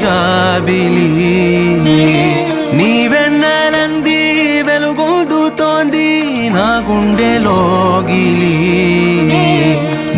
జాబిలి నీవెన్నెలంది వెలుగొందుతోంది నా గుండెలోగిలి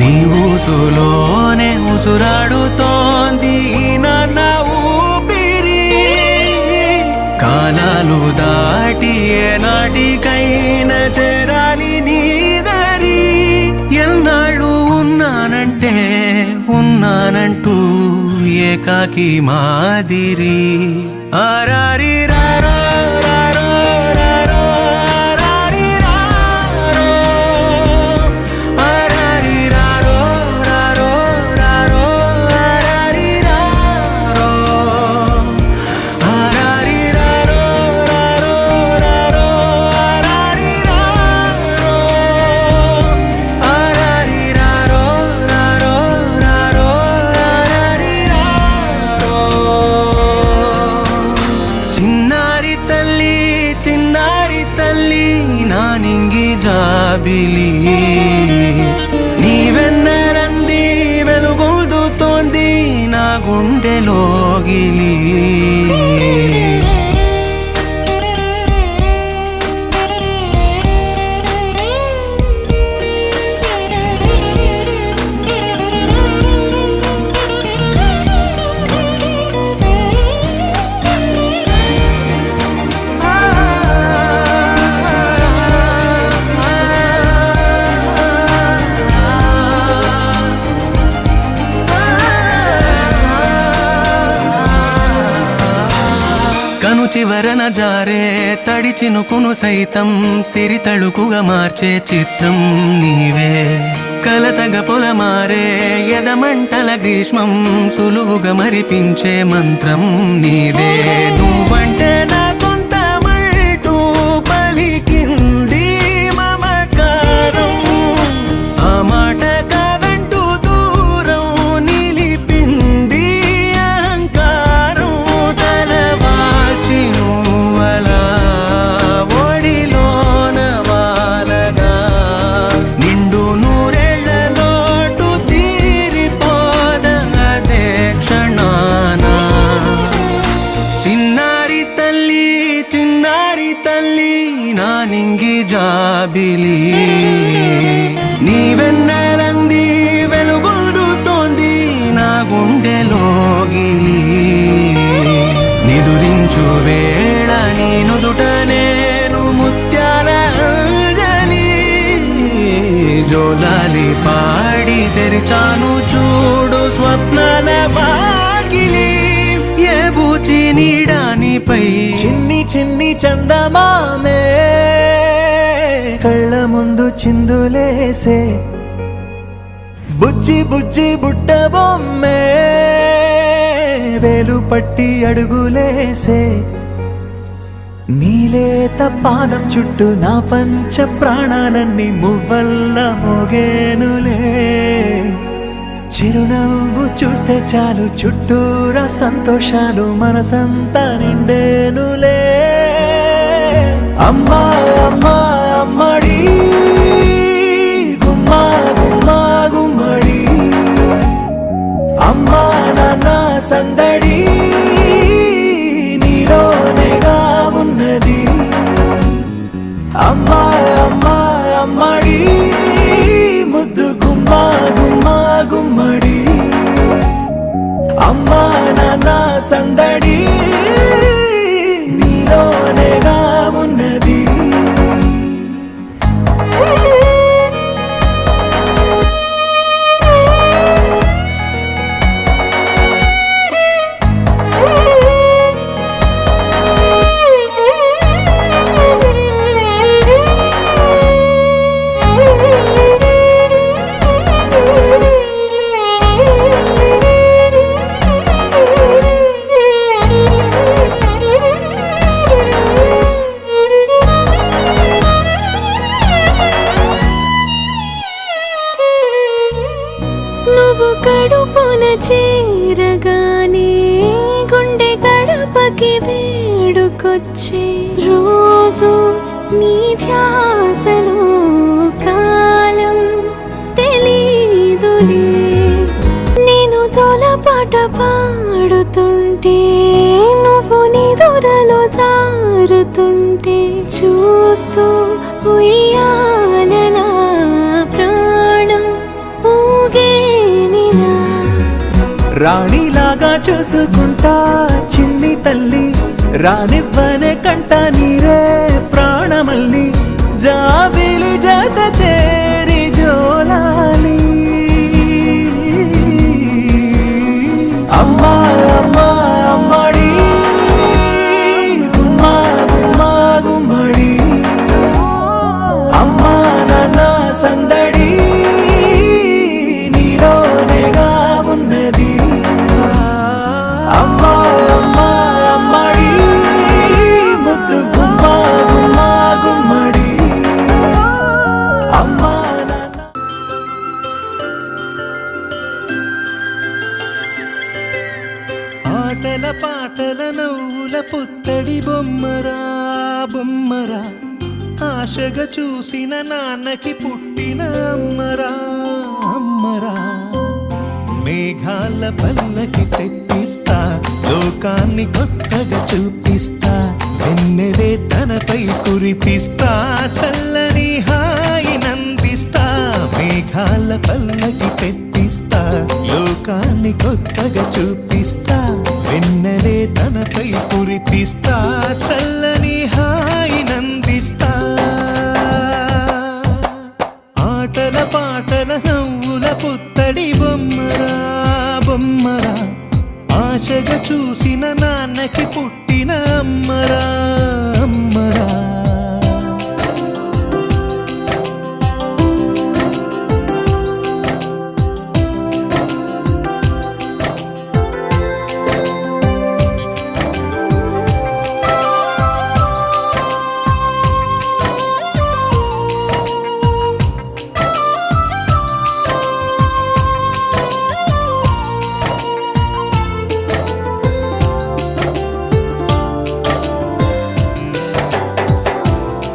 నీ ఊసులోనే ఉసురాడుతోంది నా ఊపిరి కాలాలు దాటి ఏనాటికైనా చేరాలి నీ దారి ఎన్నాళ్ళు ఉన్నానంటే ఉన్నానంటూ ఏకాకి మాదిరి ఆరారి రారో రారో రారో ఆరారి రారో ఆరారి రారో రారో రారో ఆరారి రారో ఆరారి రారో రారో రారో ఆరారి రారో ఆరారి రారో రారో రారో ఆరారి రారో చిన్నారి తల్లి నా నింగి జాబిలి నీవెన్నెలంది వెలుగొందుతోంది నా గుండెలోగిలి కను చివరన జారే తడి చినుకును సైతం సిరి తళుకుగా మార్చే చిత్రం నీవే కలతగ పొలమారే ఎదమంటల గ్రీష్మం సులువుగా మరిపించే మంత్రం నీదే నువ్వంటే నా సొంతమంటూ పలికింది మమకారం ఆ మాట కాదంటూ దూరం నిలిపింది అహంకారం తలవాల్చి నువ్వలా ఒడిలోన వాలగా నిండు నూరేళ్ల లోటు తీరిపోద అదే క్షణాన చిన్నారి తల్లి నా నింగి జాబిలి నీవెన్నెలంది వెలుగొందుతోంది నా గుండెలోగిలి నిదురించు వేళ నీ నుదుట నేను ముత్యాల అంజలి జోలాలి పాడి తెరిచాను చూడు స్వప్నాల వాకిలి ఏ బూచి నీడానిపై చిన్ని చిన్ని చందమామే కళ్ళ ముందు చిందులేసే బుజ్జి బుజ్జి బుట్ట బొమ్మే వేలు పట్టి అడుగులేసే నీలేత పానం చుట్టూ నా పంచ ప్రాణాలన్నీ మువ్వల్ల మోగేనులే చిరునవ్వు చూస్తే చాలు చుట్టూరా సంతోషాలు మనసంతా నిండేనులే అమ్మా అమ్మా అమ్మడి గుమ్మా గుమ్మా గుమ్మడి అమ్మా నాన్న సందడి నీలోనేగా ఉన్నది అమ్మా అమ్మా అమ్మడి ముద్దు గుమ్మా గుమ్మా గుమ్మడి అమ్మా నాన్న సందడి నీలోనేగా ఉన్నది ఉంటే నువ్వు నిదురలో జారుతుంటే చూస్తూ ఉయ్యాలలా ప్రాణం ఊగేనిలా. రాణిలాగా చూసుకుంటా చిన్ని తల్లి, రానివ్వనే కంట నీరే ప్రాణమల్లి, జాబిలి జత చేరి జోలాలి. అమ్మా అమ్మా అమ్మడి గుమ్మా గుమ్మా గుమ్మడి, అమ్మా నాన్న సందడి నీలోనేగా ఉన్నది. అమ్మా అమ్మా అమ్మడి ముద్దు గుమ్మా గుమ్మా గుమ్మడి, అమ్మా నాన్న. ఆటల పాటల నవ్వుల పుత్తడి బొమ్మరా బొమ్మరా, ఆశగా చూసిన నాన్నకి పుట్టిన అమ్మరా అమ్మరా. మేఘాల పల్లకి తెప్పిస్తా, లోకాన్ని కొత్తగా చూపిస్తా, వెన్నెలే తనపై కురిపిస్తా, చల్లని హాయి నందిస్తా. మేఘాల పల్లకి తెప్పిస్తా, లోకాన్ని కొత్తగా చూపిస్తా, వెన్నెలే తనపై కురిపిస్తా, చల్లని హాయి నందిస్తా. ఆటల పాటల నవ్వుల పుత్తడి బొమ్మరా బొమ్మరా, ఆశగా చూసిన నాన్నకి పుట్టిన అమ్మరా అమ్మరా.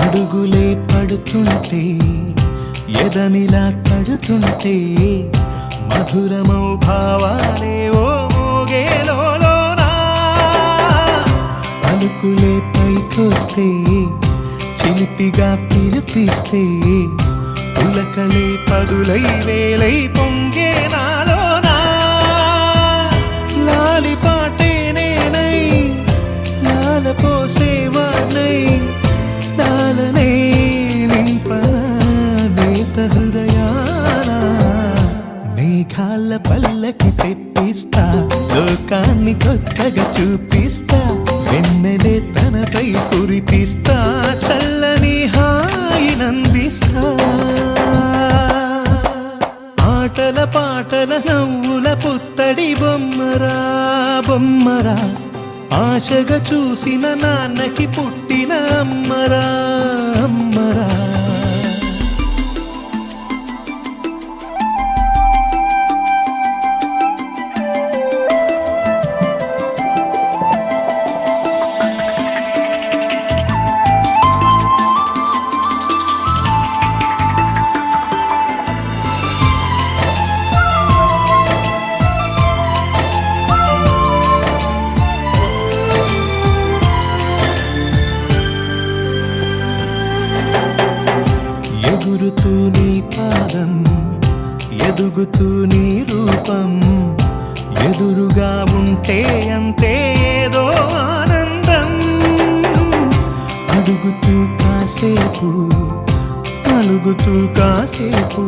అడుగులే పడుతుంటే ఎదనిలా తడుతుంటే, మధురమౌ భావాలే ఓ మోగేలోనా. పలుకులే పైకొస్తే చిలిపిగా పిలిపిస్తే, పులకలే పదులై వేలై పొంగే నాలోనా. లాలిపాటే నేనై లాల పోసేవాణ్ణై, లాలనే నింపనా నేత హృదయాన. మేఘాల పల్లకి తెప్పిస్తా, లోకాన్ని కొత్తగా చూపిస్తా, వెన్నెలే తనపై కురిపిస్తా, చల్లని హాయి నందిస్తా. ఆటల పాటల నవ్వుల పుత్తడి బొమ్మరా బొమ్మరా, ఆశగా చూసిన నాన్నకి పుట్టిన అమ్మరా అమ్మరా. ఎగురుతూ నీ పాదం, ఎదుగుతూ నీ రూపం, ఎదురుగా ఉంటే అంతే ఏదో ఆనందం. అడుగుతూ కాసేపు, అలుగుతూ కాసేపు,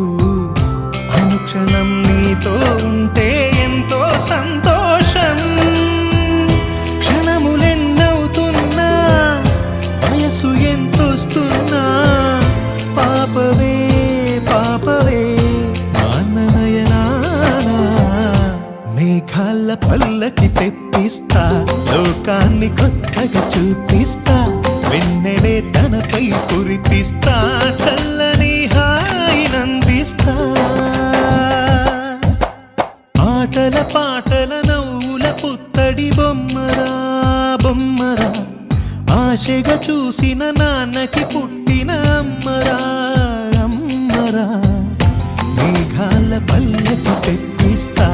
అనుక్షణం నీతో ఉంటే ఎంతో సంతోషం. క్షణములెన్నవుతున్నా, వయసు ఎంతొస్తున్నా, పాపవే పాపవే నాన్ననయనానా. మేఘాల పల్లకి తెప్పిస్తా, లోకాన్ని కొత్తగా చూపిస్తా, వెన్నెలే తనపై కురిపిస్తా, చల్లని హాయి నందిస్తా. ఆటల పాటల నవ్వుల పుత్తడి బొమ్మరా బొమ్మరా, ఆశగా చూసిన నాన్నకి పుట్టిన అమ్మరా అమ్మరా. మేఘాల పల్లకి తెప్పిస్తా,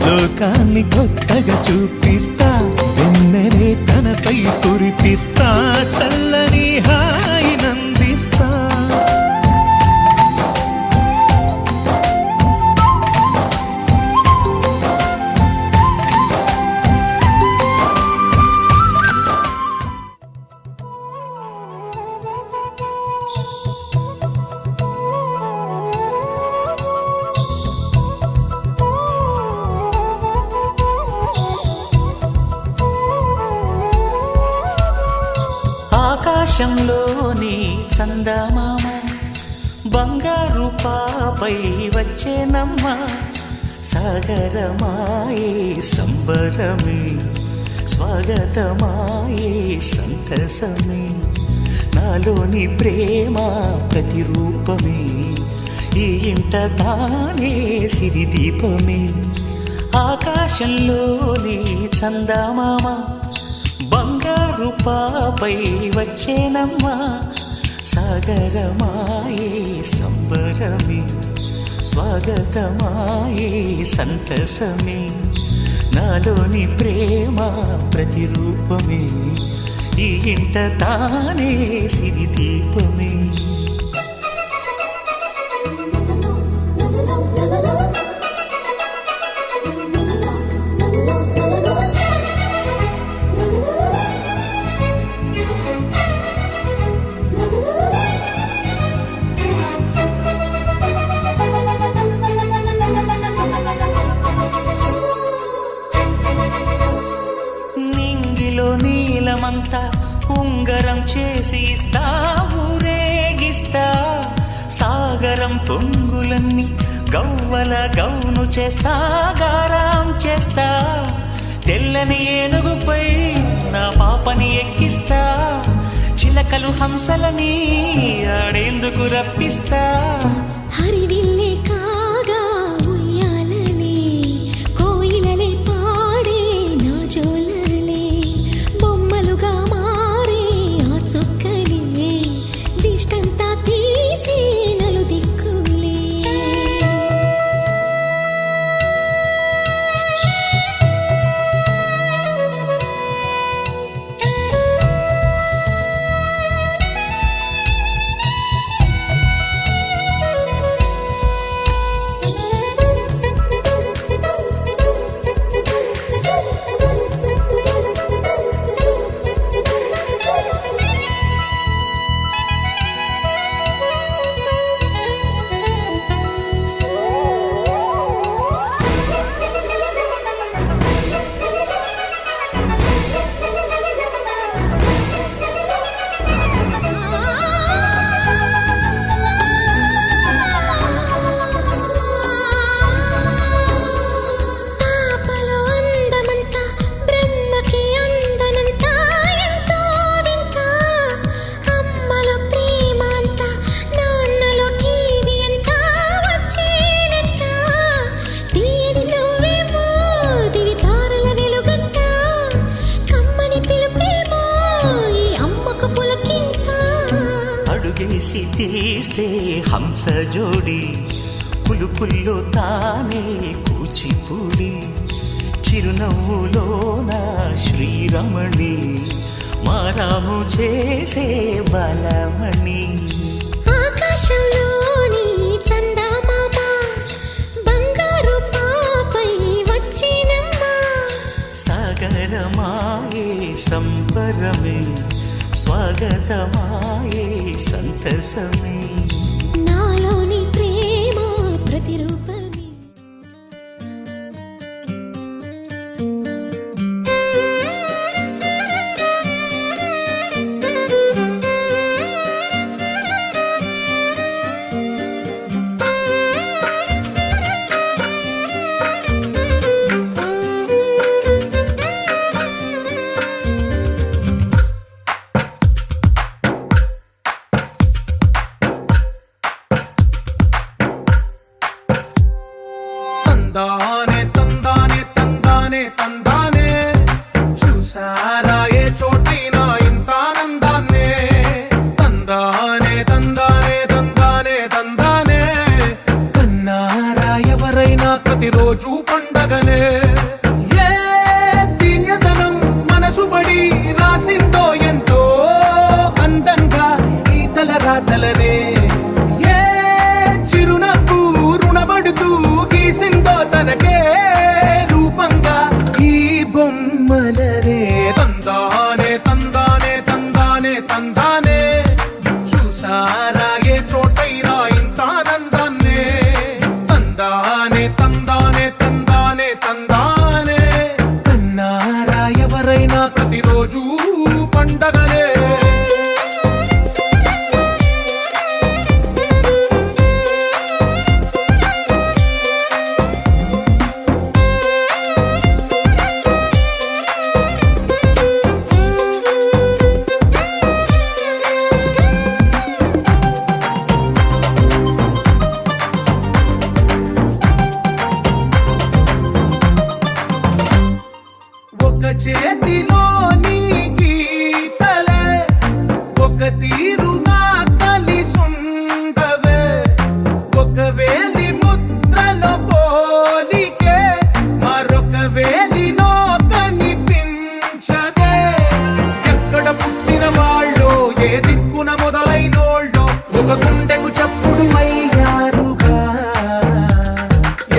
లోకాన్ని కొత్తగా చూపిస్తా, కురిపిస్తా చల్లని హాయి నందిస్తా ఆకాశంలోని చందమామ బంగారు పాపై వచ్చేనమ్మ సాగరమాయే సంబరమే స్వాగతమాయే సంతసమే నాలోని ప్రేమ ప్రతిరూపమే ఈ ఇంట తానే సిరిదీపమే ఆకాశంలోని చందమామ బంగారు పాపై వచ్చేనమ్మా సాగరమాయే సంబరమే స్వాగతమాయే సంతసమే నాలోని ప్రేమ ప్రతిరూపమే ఈ ఇంట తానే సిరిదీపమే నీలమంతా ఉంగరం చేసి ఇస్తా ఊరేగిస్తా సాగరం పొంగులన్నీ గవ్వల గౌను చేస్తా గారాం చేస్తా తెల్లని ఏనుగుపై నా పాపని ఎక్కిస్తా చిలకలు హంసలని ఆడేందుకు రప్పిస్తా హరివిల్లే కాగా ఉయ్యాలలే కోయిలలే పాడే నా జోలలే బొమ్మలుగా మారే ఆ చొక్కలే దిష్టంతా తీసి నలు దిక్కులే అడుగేసి తీస్తే హంస జోడి పులుపుల్లో తానే కూచిపూడి చిరునవ్వులోన శ్రీరమణి మారాము చేసే బలమణి ఆకాశంలోని చందమామ బంగారు పాపై వచ్చినమ్మా సాగరమాయే సంబరమే స్వాగతమాయే సంతసమే నాలోని ప్రేమ ప్రతిరూపమే ప్రతిరోజు పండగనే ఒక చేతిలో నీ గీతలే ఒక తీరుగా కలిసుండవే ఒక వేలి ముద్రలో పోలికే మరొక వేలిలో కనిపించదే ఎక్కడ పుట్టిన వాళ్ళో ఏ దిక్కున మొదలైనోళ్ళో ఒక గుండెకు చప్పుడు అయ్యారుగా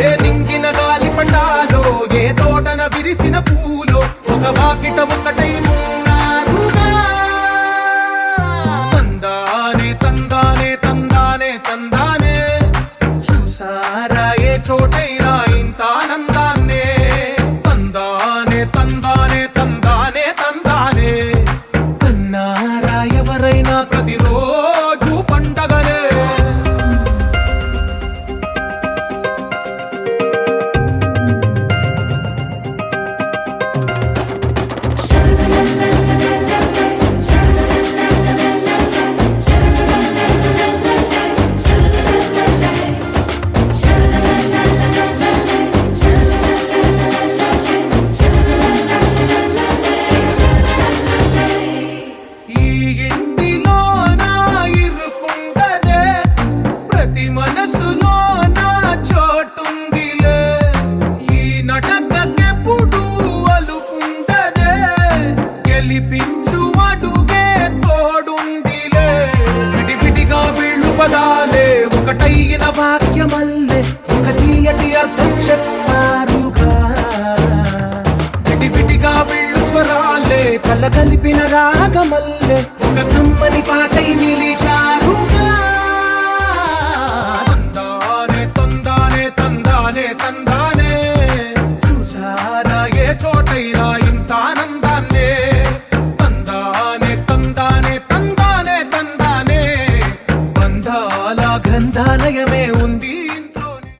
ఏ నింగిన గాలి పటాలో ఏ తోటన విరిసిన పూలో ఒక వాకిట ఒకటై ఉన్నారుగా తందానే తందానే తందానే తందానే చూసారా ఏ చోటైనా ఇంత ఆనందాన్నే తందానే తందానే తందానే తందానే అన్నారా ఎవరైనా ప్రతిరోజు పండగనే ఈ ఇంటిలో నా ఇరుకుండదే ప్రతి మనసులో నా చోటుందిలే ఈ నటకెప్పుడు అలుకుండదే గెలిపించు అడుగే తోడుందిలే విడివిడిగా వీళ్ళు పదాలే ఒకటైన భాగ